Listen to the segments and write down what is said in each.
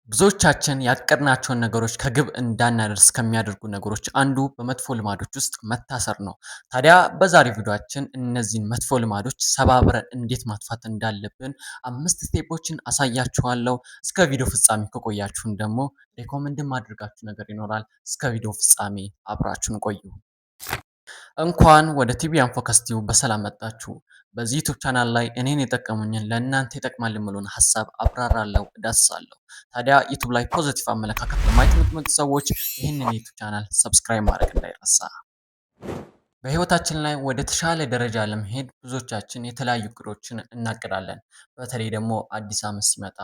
ብዙዎቻችን ያቀድናቸውን ነገሮች ከግብ እንዳናደርስ ከሚያደርጉ ነገሮች አንዱ በመጥፎ ልማዶች ውስጥ መታሰር ነው። ታዲያ በዛሬው ቪዲዮአችን እነዚህን መጥፎ ልማዶች ሰባብረን እንዴት ማጥፋት እንዳለብን 5 ስቴፖችን አሳያችኋለሁ። እስከ ቪዲዮ ፍጻሜ ከቆያችሁን ደግሞ ሪኮመንድ የማደርጋችሁ ነገር ይኖራል። እስከ ቪዲዮ ፍጻሜ አብራችሁን ቆዩ። እንኳን ወደ ቲቢያን ፎከስ ቲዩብ በሰላም መጣችሁ። በዚህ ዩቲዩብ ቻናል ላይ እኔን የጠቀሙኝን ለእናንተ ይጠቅማል የምለውን ሀሳብ አብራራለሁ፣ እዳስሳለሁ። ታዲያ ዩቲዩብ ላይ ፖዚቲቭ አመለካከት ለማይመጡ ሰዎች ይህንን ዩቲዩብ ቻናል ሰብስክራይብ ማድረግ እንዳይረሳ። በህይወታችን ላይ ወደ ተሻለ ደረጃ ለመሄድ ብዙዎቻችን የተለያዩ እቅዶችን እናቅዳለን። በተለይ ደግሞ አዲስ ዓመት ሲመጣ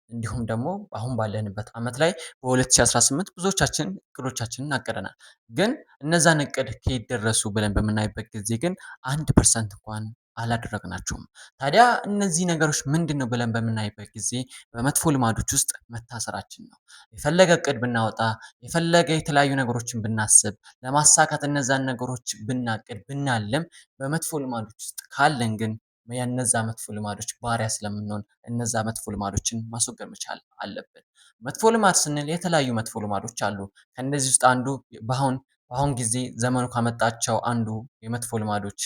እንዲሁም ደግሞ አሁን ባለንበት ዓመት ላይ በ2018 ብዙዎቻችን እቅዶቻችንን እናቅደናል። ግን እነዛን እቅድ ከየት ደረሱ ብለን በምናይበት ጊዜ ግን 1% እንኳን አላደረግናቸውም። ታዲያ እነዚህ ነገሮች ምንድነው ብለን በምናይበት ጊዜ በመጥፎ ልማዶች ውስጥ መታሰራችን ነው። የፈለገ እቅድ ብናወጣ፣ የፈለገ የተለያዩ ነገሮችን ብናስብ፣ ለማሳካት እነዛን ነገሮች ብናቅድ ብናልም በመጥፎ ልማዶች ውስጥ ካለን ግን የነዛ መጥፎ ልማዶች ባሪያ ስለምንሆን እነዛ መጥፎ ልማዶችን ማስወገድ መቻል አለብን። መጥፎ ልማድ ስንል የተለያዩ መጥፎ ልማዶች አሉ። ከእነዚህ ውስጥ አንዱ በአሁን ጊዜ ዘመኑ ካመጣቸው አንዱ የመጥፎ ልማዶች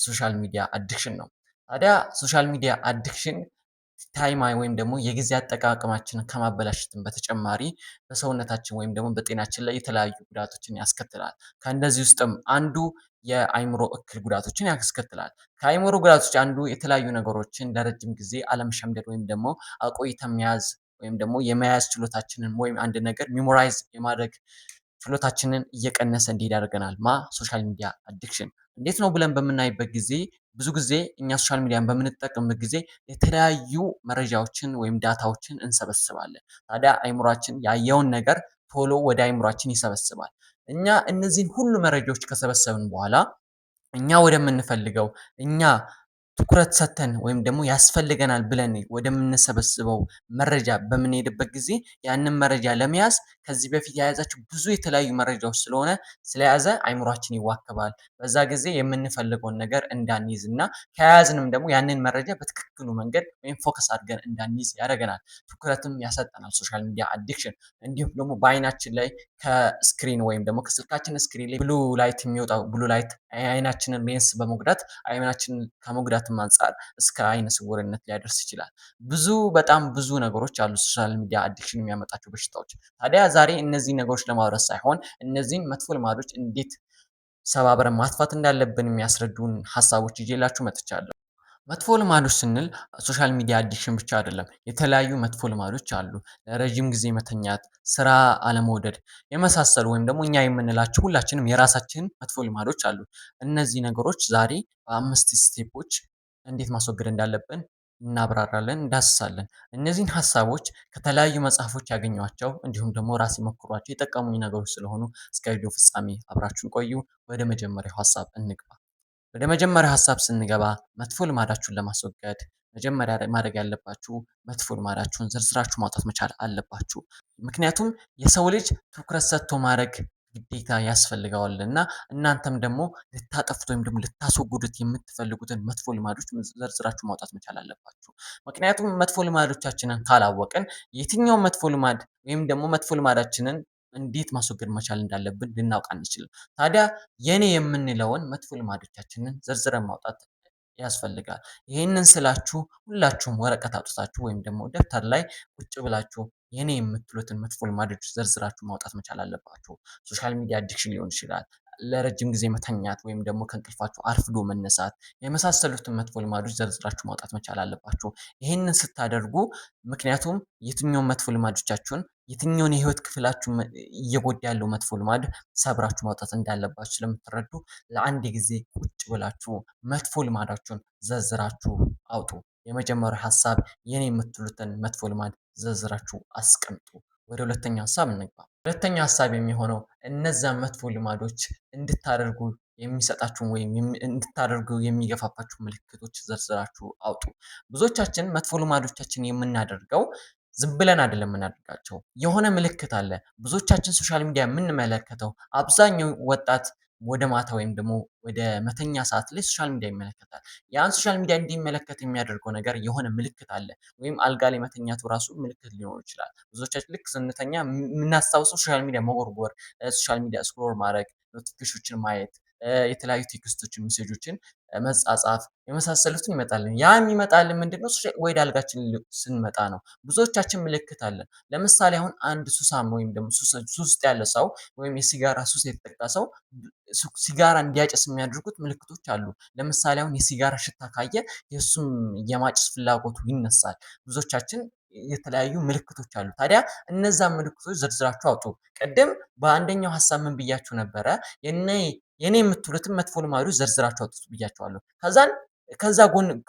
ሶሻል ሚዲያ አዲክሽን ነው። ታዲያ ሶሻል ሚዲያ አዲክሽን ታይም ወይም ደግሞ የጊዜ አጠቃቀማችንን ከማበላሸትም በተጨማሪ በሰውነታችን ወይም ደግሞ በጤናችን ላይ የተለያዩ ጉዳቶችን ያስከትላል። ከእነዚህ ውስጥም አንዱ የአይምሮ እክል ጉዳቶችን ያስከትላል። ከአይምሮ ጉዳቶች አንዱ የተለያዩ ነገሮችን ለረጅም ጊዜ አለመሸምደድ ወይም ደግሞ አቆይተን መያዝ ወይም ደግሞ የመያዝ ችሎታችንን ወይም አንድ ነገር ሚሞራይዝ የማድረግ ችሎታችንን እየቀነሰ እንዲሄድ ያደርገናል። ሶሻል ሚዲያ አዲክሽን እንዴት ነው ብለን በምናይበት ጊዜ ብዙ ጊዜ እኛ ሶሻል ሚዲያን በምንጠቀምበት ጊዜ የተለያዩ መረጃዎችን ወይም ዳታዎችን እንሰበስባለን። ታዲያ አይምሯችን ያየውን ነገር ቶሎ ወደ አይምሯችን ይሰበስባል። እኛ እነዚህን ሁሉ መረጃዎች ከሰበሰብን በኋላ እኛ ወደምንፈልገው እኛ ትኩረት ሰጥተን ወይም ደግሞ ያስፈልገናል ብለን ወደምንሰበስበው መረጃ በምንሄድበት ጊዜ ያንን መረጃ ለመያዝ ከዚህ በፊት የያዛቸው ብዙ የተለያዩ መረጃዎች ስለያዘ አይምሯችን ይዋከባል። በዛ ጊዜ የምንፈልገውን ነገር እንዳንይዝ እና ከያዝንም ደግሞ ያንን መረጃ በትክክሉ መንገድ ወይም ፎከስ አድርገን እንዳንይዝ ያደርገናል። ትኩረትም ያሳጠናል ሶሻል ሚዲያ አዲክሽን። እንዲሁም ደግሞ በአይናችን ላይ ከስክሪን ወይም ደግሞ ከስልካችን ስክሪን ላይ ብሉ ላይት የሚወጣው ብሉ ላይት አይናችንን ሌንስ በመጉዳት አይናችንን ከመጉዳትም አንጻር እስከ አይነ ስውርነት ሊያደርስ ይችላል። በጣም ብዙ ነገሮች አሉ ሶሻል ሚዲያ አዲክሽን የሚያመጣቸው በሽታዎች። ታዲያ ዛሬ እነዚህ ነገሮች ለማውራት ሳይሆን እነዚህን መጥፎ ልማዶች እንዴት ሰባብረን ማጥፋት እንዳለብን የሚያስረዱን ሀሳቦች ይዤላችሁ መጥቻለሁ። መጥፎ ልማዶች ስንል ሶሻል ሚዲያ አዲክሽን ብቻ አይደለም። የተለያዩ መጥፎ ልማዶች አሉ። ለረጅም ጊዜ መተኛት፣ ስራ አለመውደድ የመሳሰሉ ወይም ደግሞ እኛ የምንላቸው ሁላችንም የራሳችን መጥፎ ልማዶች አሉ። እነዚህ ነገሮች ዛሬ በ5 ስቴፖች እንዴት ማስወገድ እንዳለብን እናብራራለን፣ እንዳስሳለን። እነዚህን ሀሳቦች ከተለያዩ መጽሐፎች ያገኟቸው እንዲሁም ደግሞ ራሴ ሞክሯቸው የጠቀሙኝ ነገሮች ስለሆኑ እስከ ቪዲዮ ፍጻሜ አብራችሁን ቆዩ። ወደ መጀመሪያው ሀሳብ እንግባ። ወደ መጀመሪያው ሀሳብ ስንገባ መጥፎ ልማዳችሁን ለማስወገድ መጀመሪያ ማድረግ ያለባችሁ መጥፎ ልማዳችሁን ዘርዝራችሁ ማውጣት መቻል አለባችሁ። ምክንያቱም የሰው ልጅ ትኩረት ሰጥቶ ማድረግ ግዴታ ያስፈልገዋል እና እናንተም ደግሞ ልታጠፉት ወይም ደግሞ ልታስወግዱት የምትፈልጉትን መጥፎ ልማዶች ዘርዝራችሁ ማውጣት መቻል አለባችሁ። ምክንያቱም መጥፎ ልማዶቻችንን ካላወቅን የትኛውን መጥፎ ልማድ ወይም ደግሞ መጥፎ ልማዳችንን እንዴት ማስወገድ መቻል እንዳለብን ልናውቅ አንችልም። ታዲያ የኔ የምንለውን መጥፎ ልማዶቻችንን ዘርዝረን ማውጣት ያስፈልጋል። ይህንን ስላችሁ ሁላችሁም ወረቀት አውጥታችሁ ወይም ደግሞ ደብተር ላይ ቁጭ ብላችሁ የኔ የምትሉትን መጥፎ ልማዶች ዘርዝራችሁ ማውጣት መቻል አለባችሁ። ሶሻል ሚዲያ አዲክሽን ሊሆን ይችላል፣ ለረጅም ጊዜ መተኛት ወይም ደግሞ ከእንቅልፋችሁ አርፍዶ መነሳት የመሳሰሉትን መጥፎ ልማዶች ዘርዝራችሁ ማውጣት መቻል አለባችሁ። ይህንን ስታደርጉ ምክንያቱም የትኛውን መጥፎ ልማዶቻችሁን የትኛውን የህይወት ክፍላችሁ እየጎዳ ያለው መጥፎ ልማድ ሰብራችሁ ማውጣት እንዳለባችሁ ስለምትረዱ ለአንድ ጊዜ ቁጭ ብላችሁ መጥፎ ልማዳችሁን ዘርዝራችሁ አውጡ። የመጀመሪያው ሀሳብ የኔ የምትሉትን መጥፎ ልማድ ዘርዝራችሁ አስቀምጡ። ወደ ሁለተኛው ሀሳብ እንግባ። ሁለተኛው ሀሳብ የሚሆነው እነዛን መጥፎ ልማዶች እንድታደርጉ የሚሰጣችሁን ወይም እንድታደርጉ የሚገፋፋችሁ ምልክቶች ዘርዝራችሁ አውጡ። ብዙዎቻችን መጥፎ ልማዶቻችን የምናደርገው ዝም ብለን አይደለም የምናደርጋቸው፣ የሆነ ምልክት አለ። ብዙዎቻችን ሶሻል ሚዲያ የምንመለከተው አብዛኛው ወጣት ወደ ማታ ወይም ደግሞ ወደ መተኛ ሰዓት ላይ ሶሻል ሚዲያ ይመለከታል። ያን ሶሻል ሚዲያ እንዲመለከት የሚያደርገው ነገር የሆነ ምልክት አለ። ወይም አልጋ ላይ መተኛቱ ራሱ ምልክት ሊሆን ይችላል። ብዙዎቻችን ልክ ስንተኛ የምናስታውሰው ሶሻል ሚዲያ መጎርጎር፣ ሶሻል ሚዲያ ስክሮል ማድረግ፣ ኖቲፊኬሽኖችን ማየት፣ የተለያዩ ቴክስቶችን፣ ሜሴጆችን መጻጻፍ የመሳሰሉትን ይመጣልን። ያ የሚመጣልን ምንድነው? ወደ አልጋችን ስንመጣ ነው። ብዙዎቻችን ምልክት አለን። ለምሳሌ አሁን አንድ ሱሳም ወይም ደግሞ ሱስ ውስጥ ያለ ሰው ወይም የሲጋራ ሱስ የተጠቃ ሰው ሲጋራ እንዲያጨስ የሚያደርጉት ምልክቶች አሉ። ለምሳሌ አሁን የሲጋራ ሽታ ካየ የእሱም የማጨስ ፍላጎቱ ይነሳል። ብዙዎቻችን የተለያዩ ምልክቶች አሉ። ታዲያ እነዛን ምልክቶች ዘርዝራችሁ አውጡ። ቅድም በአንደኛው ሀሳብ ምን ብያችሁ ነበረ? የኔ የምትሉትን መጥፎ ልማዶች ዘርዝራችሁ አውጡት ብያችኋለሁ።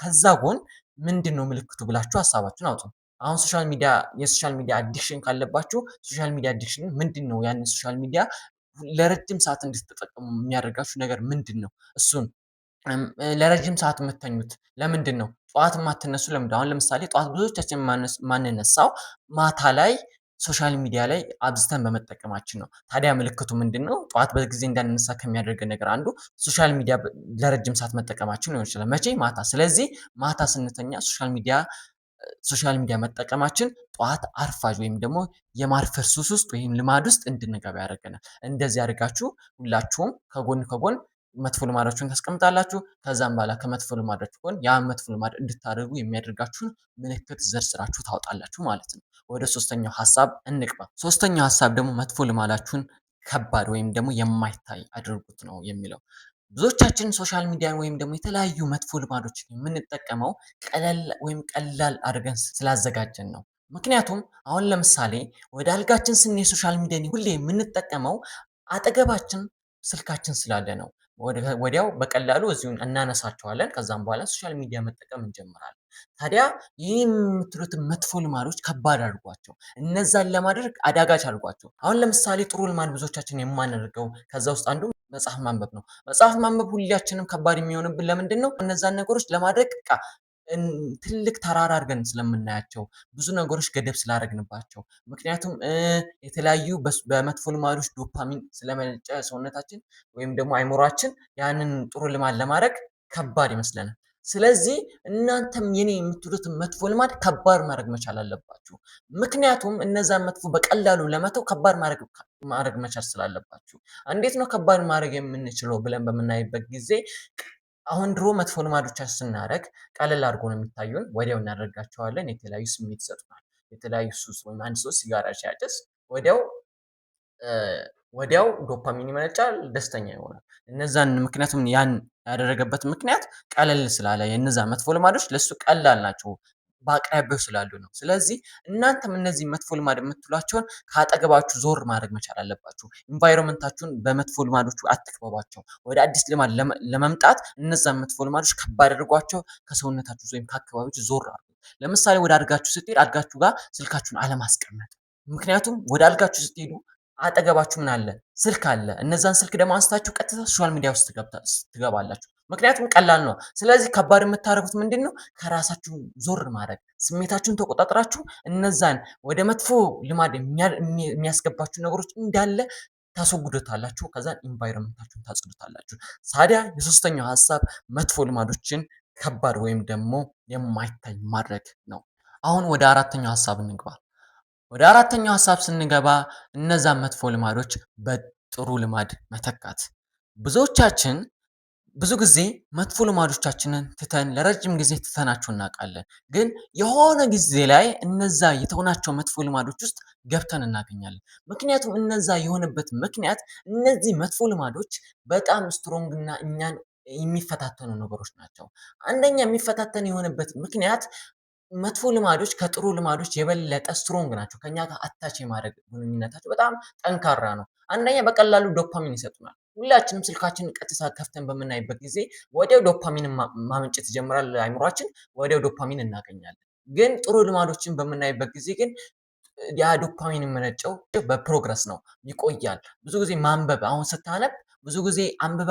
ከዛ ጎን ምንድን ነው ምልክቱ ብላችሁ ሀሳባችሁን አውጡ። አሁን የሶሻል ሚዲያ አዲክሽን ካለባችሁ ሶሻል ሚዲያ አዲክሽን ምንድን ነው? ያን ሶሻል ሚዲያ ለረጅም ሰዓት እንድትጠቀሙ የሚያደርጋችሁ ነገር ምንድን ነው? እሱን ለረጅም ሰዓት የምተኙት ለምንድን ነው? ጠዋት የማትነሱ ለምንድን ነው? አሁን ለምሳሌ ጠዋት ብዙዎቻችን ማንነሳው ማታ ላይ ሶሻል ሚዲያ ላይ አብዝተን በመጠቀማችን ነው። ታዲያ ምልክቱ ምንድን ነው? ጠዋት በጊዜ እንዳንነሳ ከሚያደርገን ነገር አንዱ ሶሻል ሚዲያ ለረጅም ሰዓት መጠቀማችን ሊሆን ይችላል። መቼ? ማታ። ስለዚህ ማታ ስንተኛ ሶሻል ሚዲያ መጠቀማችን ጠዋት አርፋጅ ወይም ደግሞ የማርፈር ሱስ ውስጥ ወይም ልማድ ውስጥ እንድንገባ ያደርገናል። እንደዚህ አድርጋችሁ ሁላችሁም ከጎን መጥፎ ልማዳችሁን ታስቀምጣላችሁ። ከዛም በኋላ ከመጥፎ ልማዳችሁ ጎን ያን መጥፎ ልማድ እንድታደርጉ የሚያደርጋችሁን ምልክት ዘርዝራችሁ ታወጣላችሁ ማለት ነው። ወደ ሶስተኛው ሀሳብ እንግባ። ሶስተኛው ሀሳብ ደግሞ መጥፎ ልማዳችሁን ከባድ ወይም ደግሞ የማይታይ አድርጉት ነው የሚለው። ብዙዎቻችን ሶሻል ሚዲያን ወይም ደግሞ የተለያዩ መጥፎ ልማዶችን የምንጠቀመው ቀላል አድርገን ስላዘጋጀን ነው። ምክንያቱም አሁን ለምሳሌ ወደ አልጋችን ስንሄድ ሶሻል ሚዲያን ሁሌ የምንጠቀመው አጠገባችን ስልካችን ስላለ ነው። ወዲያው በቀላሉ እዚሁን እናነሳቸዋለን። ከዛም በኋላ ሶሻል ሚዲያ መጠቀም እንጀምራለን። ታዲያ ይህ የምትሉትን መጥፎ ልማዶች ከባድ አድርጓቸው፣ እነዛን ለማድረግ አዳጋች አድርጓቸው። አሁን ለምሳሌ ጥሩ ልማድ ብዙዎቻችን የማናደርገው ከዛ ውስጥ አንዱ መጽሐፍ ማንበብ ነው። መጽሐፍ ማንበብ ሁላችንም ከባድ የሚሆንብን ለምንድን ነው? እነዛን ነገሮች ለማድረግ ትልቅ ተራራ አድርገን ስለምናያቸው፣ ብዙ ነገሮች ገደብ ስላደረግንባቸው፣ ምክንያቱም የተለያዩ በመጥፎ ልማዶች ዶፓሚን ስለመነጨ ሰውነታችን ወይም ደግሞ አይምሯችን ያንን ጥሩ ልማድ ለማድረግ ከባድ ይመስለናል። ስለዚህ እናንተም የኔ የምትሉትን መጥፎ ልማድ ከባድ ማድረግ መቻል አለባችሁ። ምክንያቱም እነዛን መጥፎ በቀላሉ ለመተው ከባድ ማድረግ መቻል ስላለባችሁ። እንዴት ነው ከባድ ማድረግ የምንችለው ብለን በምናይበት ጊዜ አሁን ድሮ መጥፎ ልማዶቻችን ስናደርግ ቀለል አድርጎ ነው የሚታዩን፣ ወዲያው እናደርጋቸዋለን፣ የተለያዩ ስሜት ይሰጡናል። የተለያዩ ሱስ ወይም አንድ ሰው ሲጋራ ሲያጨስ ወዲያው ዶፓሚን ይመነጫል፣ ደስተኛ ይሆናል። ምክንያቱም ያን ያደረገበት ምክንያት ቀለል ስላለ የነዛ መጥፎ ልማዶች ለሱ ቀላል ናቸው፣ በአቅራቢያው ስላሉ ነው። ስለዚህ እናንተም እነዚህ መጥፎ ልማድ የምትሏቸውን ከአጠገባችሁ ዞር ማድረግ መቻል አለባችሁ። ኢንቫይሮንመንታችሁን በመጥፎ ልማዶቹ አትክበቧቸው። ወደ አዲስ ልማድ ለመምጣት እነዛን መጥፎ ልማዶች ከባድ አድርጓቸው፣ ከሰውነታችሁ ወይም ከአካባቢዎች ዞር አድርጉ። ለምሳሌ ወደ አልጋችሁ ስትሄድ አልጋችሁ ጋር ስልካችሁን አለማስቀመጥ። ምክንያቱም ወደ አልጋችሁ ስትሄዱ አጠገባችሁ ምን አለ? ስልክ አለ። እነዛን ስልክ ደግሞ አንስታችሁ ቀጥታ ሶሻል ሚዲያ ውስጥ ትገባላችሁ። ምክንያቱም ቀላል ነው። ስለዚህ ከባድ የምታደርጉት ምንድን ነው? ከራሳችሁ ዞር ማድረግ፣ ስሜታችሁን ተቆጣጥራችሁ እነዛን ወደ መጥፎ ልማድ የሚያስገባችሁ ነገሮች እንዳለ ታስወግዶታላችሁ። ከዛን ኢንቫይሮንመንታችሁን ታጽዱታላችሁ። ታዲያ የሶስተኛው ሀሳብ መጥፎ ልማዶችን ከባድ ወይም ደግሞ የማይታይ ማድረግ ነው። አሁን ወደ አራተኛው ሀሳብ እንግባ። ወደ አራተኛው ሀሳብ ስንገባ እነዛን መጥፎ ልማዶች በጥሩ ልማድ መተካት። ብዙዎቻችን ብዙ ጊዜ መጥፎ ልማዶቻችንን ትተን ለረጅም ጊዜ ትተናቸው እናውቃለን። ግን የሆነ ጊዜ ላይ እነዛ የተውናቸው መጥፎ ልማዶች ውስጥ ገብተን እናገኛለን። ምክንያቱም እነዛ የሆነበት ምክንያት እነዚህ መጥፎ ልማዶች በጣም ስትሮንግ እና እኛን የሚፈታተኑ ነገሮች ናቸው። አንደኛ የሚፈታተን የሆነበት ምክንያት መጥፎ ልማዶች ከጥሩ ልማዶች የበለጠ ስትሮንግ ናቸው። ከኛ ጋር አታች የማድረግ ግንኙነታቸው በጣም ጠንካራ ነው። አንደኛ በቀላሉ ዶፓሚን ይሰጡናል። ሁላችንም ስልካችንን ቀጥታ ከፍተን በምናይበት ጊዜ ወዲያው ዶፓሚን ማመንጨት ይጀምራል አይምሯችን፣ ወዲያው ዶፓሚን እናገኛለን። ግን ጥሩ ልማዶችን በምናይበት ጊዜ ግን ያ ዶፓሚን የሚመነጨው በፕሮግረስ ነው፣ ይቆያል። ብዙ ጊዜ ማንበብ፣ አሁን ስታነብ ብዙ ጊዜ አንብበ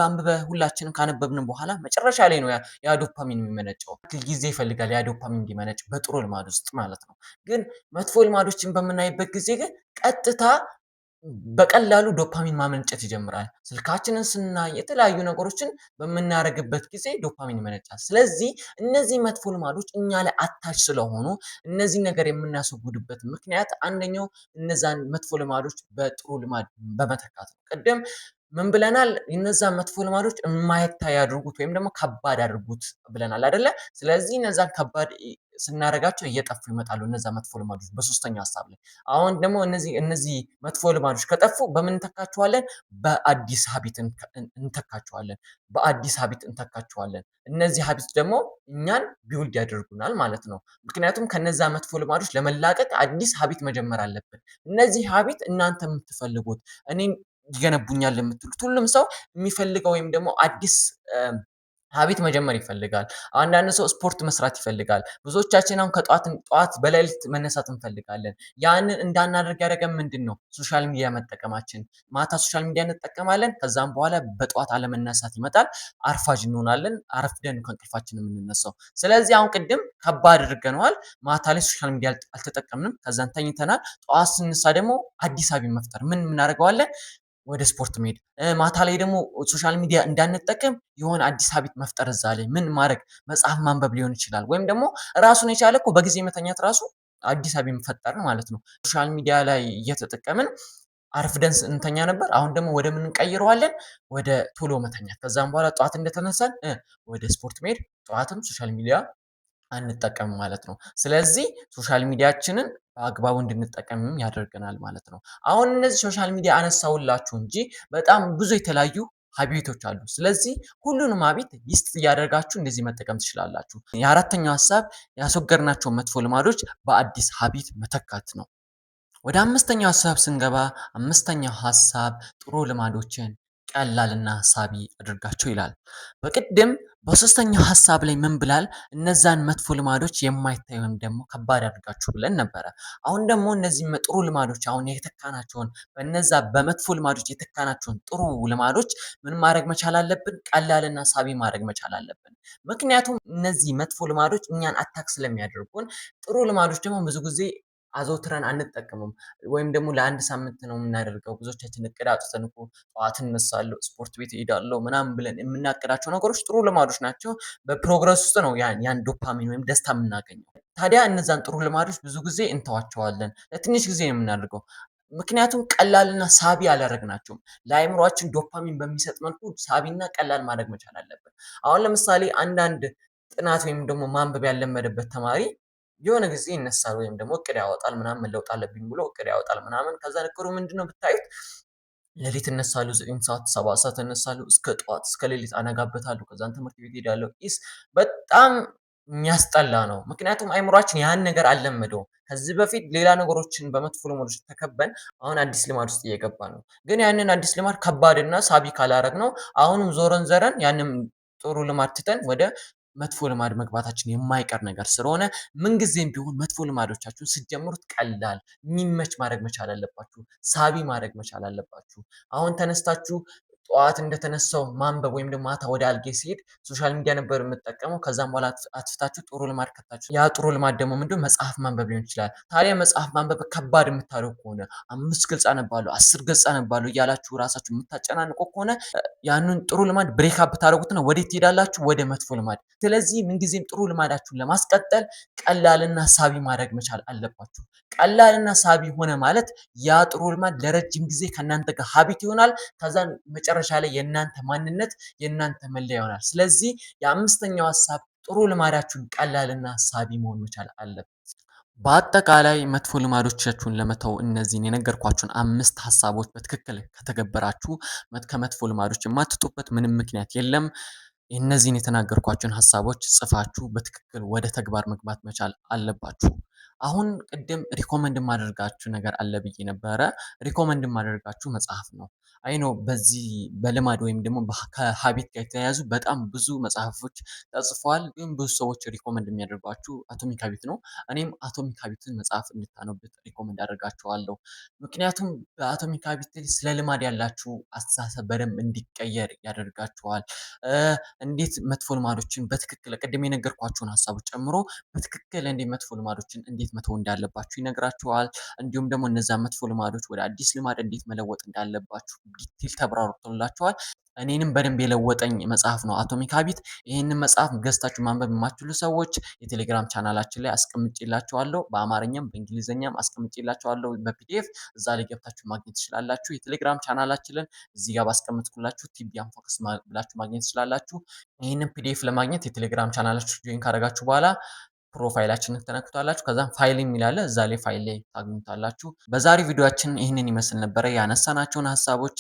ሁላችንም ካነበብን በኋላ መጨረሻ ላይ ነው ያ ዶፓሚን የሚመነጨው። ጊዜ ይፈልጋል ያ ዶፓሚን እንዲመነጭ በጥሩ ልማድ ውስጥ ማለት ነው። ግን መጥፎ ልማዶችን በምናይበት ጊዜ ግን ቀጥታ በቀላሉ ዶፓሚን ማመንጨት ይጀምራል። ስልካችንን ስናይ የተለያዩ ነገሮችን በምናደርግበት ጊዜ ዶፓሚን ይመነጫል። ስለዚህ እነዚህ መጥፎ ልማዶች እኛ ላይ አታች ስለሆኑ እነዚህ ነገር የምናስወግድበት ምክንያት አንደኛው እነዛን መጥፎ ልማዶች በጥሩ ልማድ በመተካት ነው። ቅድም ምን ብለናል? እነዛን መጥፎ ልማዶች የማይታይ ያድርጉት ወይም ደግሞ ከባድ አድርጉት ብለናል አይደለ? ስለዚህ እነዛን ከባድ ስናደርጋቸው እየጠፉ ይመጣሉ እነዛ መጥፎ ልማዶች በሶስተኛው ሀሳብ ላይ። አሁን ደግሞ እነዚህ መጥፎ ልማዶች ከጠፉ በምን እንተካቸዋለን? በአዲስ ሀቢት እንተካቸዋለን። በአዲስ ሀቢት እንተካቸዋለን። እነዚህ ሀቢት ደግሞ እኛን ቢውልድ ያደርጉናል ማለት ነው። ምክንያቱም ከነዛ መጥፎ ልማዶች ለመላቀቅ አዲስ ሀቢት መጀመር አለብን። እነዚህ ሀቢት እናንተ የምትፈልጉት እኔም ይገነቡኛል የምትሉት ሁሉም ሰው የሚፈልገው ወይም ደግሞ አዲስ ሀቢት መጀመር ይፈልጋል። አንዳንድ ሰው ስፖርት መስራት ይፈልጋል። ብዙዎቻችን አሁን ጠዋት በሌሊት መነሳት እንፈልጋለን። ያንን እንዳናደርግ ያደረገን ምንድን ነው? ሶሻል ሚዲያ መጠቀማችን። ማታ ሶሻል ሚዲያ እንጠቀማለን። ከዛም በኋላ በጠዋት አለመነሳት ይመጣል። አርፋጅ እንሆናለን። አረፍደን ከእንቅልፋችን የምንነሳው። ስለዚህ አሁን ቅድም ከባድ አድርገነዋል። ማታ ላይ ሶሻል ሚዲያ አልተጠቀምንም። ከዛን ተኝተናል። ጠዋት ስንነሳ ደግሞ አዲስ ሀቢት መፍጠር ምን እናደርገዋለን? ወደ ስፖርት መሄድ። ማታ ላይ ደግሞ ሶሻል ሚዲያ እንዳንጠቀም የሆነ አዲስ ሀቢት መፍጠር እዛ ላይ ምን ማድረግ መጽሐፍ ማንበብ ሊሆን ይችላል። ወይም ደግሞ ራሱን የቻለ እኮ በጊዜ መተኛት ራሱ አዲስ ሀቢት መፈጠር ማለት ነው። ሶሻል ሚዲያ ላይ እየተጠቀምን አርፍደን እንተኛ ነበር። አሁን ደግሞ ወደ ምን እንቀይረዋለን? ወደ ቶሎ መተኛት። ከዛም በኋላ ጠዋት እንደተነሳን ወደ ስፖርት መሄድ፣ ጠዋትም ሶሻል ሚዲያ አንጠቀምም ማለት ነው። ስለዚህ ሶሻል ሚዲያችንን በአግባቡ እንድንጠቀምም ያደርገናል ማለት ነው። አሁን እነዚህ ሶሻል ሚዲያ አነሳሁላችሁ እንጂ በጣም ብዙ የተለያዩ ሀቢቶች አሉ። ስለዚህ ሁሉንም ሀቢት ሊስት እያደረጋችሁ እንደዚህ መጠቀም ትችላላችሁ። የአራተኛው ሀሳብ ያስወገድናቸው መጥፎ ልማዶች በአዲስ ሀቢት መተካት ነው። ወደ አምስተኛው ሀሳብ ስንገባ አምስተኛው ሀሳብ ጥሩ ልማዶችን ቀላልና ሳቢ አድርጋቸው ይላል። በቅድም በሶስተኛው ሀሳብ ላይ ምን ብላል? እነዛን መጥፎ ልማዶች የማይታይ ወይም ደግሞ ከባድ አድርጋችሁ ብለን ነበረ። አሁን ደግሞ እነዚህ ጥሩ ልማዶች አሁን የተካናቸውን በነዛ በመጥፎ ልማዶች የተካናቸውን ጥሩ ልማዶች ምን ማድረግ መቻል አለብን? ቀላልና ሳቢ ማድረግ መቻል አለብን። ምክንያቱም እነዚህ መጥፎ ልማዶች እኛን አታክ ስለሚያደርጉን፣ ጥሩ ልማዶች ደግሞ ብዙ ጊዜ አዘውትረን አንጠቀምም ወይም ደግሞ ለአንድ ሳምንት ነው የምናደርገው። ብዙዎቻችን እቅድ አውጥተን እኮ ጠዋት እነሳለሁ፣ ስፖርት ቤት እሄዳለሁ ምናምን ብለን የምናቅዳቸው ነገሮች ጥሩ ልማዶች ናቸው። በፕሮግረስ ውስጥ ነው ያን ዶፓሚን ወይም ደስታ የምናገኘው። ታዲያ እነዛን ጥሩ ልማዶች ብዙ ጊዜ እንተዋቸዋለን። ለትንሽ ጊዜ ነው የምናደርገው። ምክንያቱም ቀላልና ሳቢ አላደረግናቸውም። ለአእምሯችን ዶፓሚን በሚሰጥ መልኩ ሳቢና ቀላል ማድረግ መቻል አለብን። አሁን ለምሳሌ አንዳንድ ጥናት ወይም ደግሞ ማንበብ ያለመደበት ተማሪ የሆነ ጊዜ ይነሳል ወይም ደግሞ እቅድ ያወጣል ምናምን መለወጥ አለብኝ ብሎ እቅድ ያወጣል ምናምን። ከዛ እቅዱ ምንድነው ብታዩት ሌሊት እነሳለሁ 9 ሰዓት 7 ሰዓት እነሳለሁ እስከ ጠዋት እስከ ሌሊት አነጋበታለሁ። ከዛን ትምህርት ቤት እሄዳለሁ። በጣም የሚያስጠላ ነው። ምክንያቱም አይምሯችን ያን ነገር አልለመደውም። ከዚህ በፊት ሌላ ነገሮችን በመጥፎ ልማዶች ተከበን አሁን አዲስ ልማድ ውስጥ እየገባ ነው። ግን ያንን አዲስ ልማድ ከባድና ሳቢ ካላረግነው አሁንም ዞረን ዘረን ያንን ጥሩ ልማድ ትተን ወደ መጥፎ ልማድ መግባታችን የማይቀር ነገር ስለሆነ ምንጊዜም ቢሆን መጥፎ ልማዶቻችሁን ስትጀምሩት ቀላል የሚመች ማድረግ መቻል አለባችሁ። ሳቢ ማድረግ መቻል አለባችሁ። አሁን ተነስታችሁ ጠዋት እንደተነሳው ማንበብ ወይም ደግሞ ማታ ወደ አልጌ ሲሄድ ሶሻል ሚዲያ ነበር የምጠቀመው። ከዛም በኋላ አጥፍታችሁ ጥሩ ልማድ ከታችሁ ያ ጥሩ ልማድ ደግሞ ምንድነው? መጽሐፍ ማንበብ ሊሆን ይችላል። ታዲያ መጽሐፍ ማንበብ ከባድ የምታደርጉ ከሆነ 5 ገጽ አነባለሁ 10 ገጽ አነባለሁ እያላችሁ ራሳችሁ የምታጨናንቁ ከሆነ ያንን ጥሩ ልማድ ብሬክ አፕ ታደርጉትና ወዴት ትሄዳላችሁ? ወደ መጥፎ ልማድ። ስለዚህ ምንጊዜም ጥሩ ልማዳችሁን ለማስቀጠል ቀላልና ሳቢ ማድረግ መቻል አለባችሁ። ቀላልና ሳቢ ሆነ ማለት ያ ጥሩ ልማድ ለረጅም ጊዜ ከእናንተ ጋር ሀቢት ይሆናል። ከዛን መጨረሻ ላይ የእናንተ ማንነት የእናንተ መለያ ይሆናል። ስለዚህ የአምስተኛው ሀሳብ ጥሩ ልማዳችሁን ቀላልና ሳቢ መሆን መቻል አለበት። በአጠቃላይ መጥፎ ልማዶቻችሁን ለመተው እነዚህን የነገርኳችሁን 5 ሀሳቦች በትክክል ከተገበራችሁ ከመጥፎ ልማዶች የማትወጡበት ምንም ምክንያት የለም። እነዚህን የተናገርኳችሁን ሀሳቦች ጽፋችሁ በትክክል ወደ ተግባር መግባት መቻል አለባችሁ። አሁን ቅድም ሪኮመንድ የማደርጋችሁ ነገር አለ ብዬ ነበረ። ሪኮመንድ የማደርጋችሁ መጽሐፍ ነው። አይ ኖ በዚህ በልማድ ወይም ደግሞ ከሀቢት ጋር የተያያዙ በጣም ብዙ መጽሐፎች ተጽፈዋል። ግን ብዙ ሰዎች ሪኮመንድ የሚያደርጓችሁ አቶሚክ ሀቢት ነው። እኔም አቶሚክ ሀቢትን መጽሐፍ እንድታነቡት ሪኮመንድ አደርጋችኋለሁ። ምክንያቱም በአቶሚክ ሀቢት ስለ ልማድ ያላችሁ አስተሳሰብ በደንብ እንዲቀየር ያደርጋችኋል። እንዴት መጥፎ ልማዶችን በትክክል ቅድም የነገርኳችሁን ሀሳቦች ጨምሮ በትክክል እንዴት መጥፎ ልማዶችን እንዴት እንዴት መተው እንዳለባችሁ ይነግራችኋል። እንዲሁም ደግሞ እነዛን መጥፎ ልማዶች ወደ አዲስ ልማድ እንዴት መለወጥ እንዳለባችሁ ዲቴል ተብራርቶላችኋል። እኔንም በደንብ የለወጠኝ መጽሐፍ ነው አቶሚክ ሀቢት። ይህንን መጽሐፍ ገዝታችሁ ማንበብ የማትችሉ ሰዎች የቴሌግራም ቻናላችን ላይ አስቀምጬላችኋለሁ። በአማርኛም በእንግሊዝኛም አስቀምጬላችኋለሁ በፒዲኤፍ እዛ ላይ ገብታችሁ ማግኘት ትችላላችሁ። የቴሌግራም ቻናላችንን እዚህ ጋር ባስቀምጥኩላችሁ ቲቢያን ፎከስ ብላችሁ ማግኘት ትችላላችሁ። ይህንን ፒዲኤፍ ለማግኘት የቴሌግራም ቻናላችሁ ጆይን ካደረጋችሁ በኋላ ፕሮፋይላችንን ተነክቷላችሁ። ከዛም ፋይል የሚል አለ እዛ ላይ ፋይል ላይ ታገኙታላችሁ። በዛሬ ቪዲዮአችን ይህንን ይመስል ነበረ። ያነሳናቸውን ሀሳቦች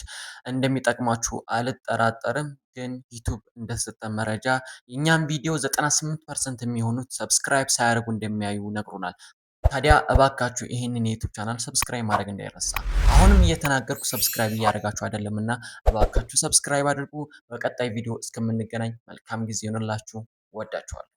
እንደሚጠቅሟችሁ አልጠራጠርም። ግን ዩቲዩብ እንደሰጠን መረጃ የእኛም ቪዲዮ 98% የሚሆኑት ሰብስክራይብ ሳያደርጉ እንደሚያዩ ነግሮናል። ታዲያ እባካችሁ ይህንን የዩቲዩብ ቻናል ሰብስክራይብ ማድረግ እንዳይረሳ። አሁንም እየተናገርኩ ሰብስክራይብ እያደረጋችሁ አይደለምና እባካችሁ ሰብስክራይብ አድርጉ። በቀጣይ ቪዲዮ እስከምንገናኝ መልካም ጊዜ ይሆንላችሁ። ወዳችኋለሁ።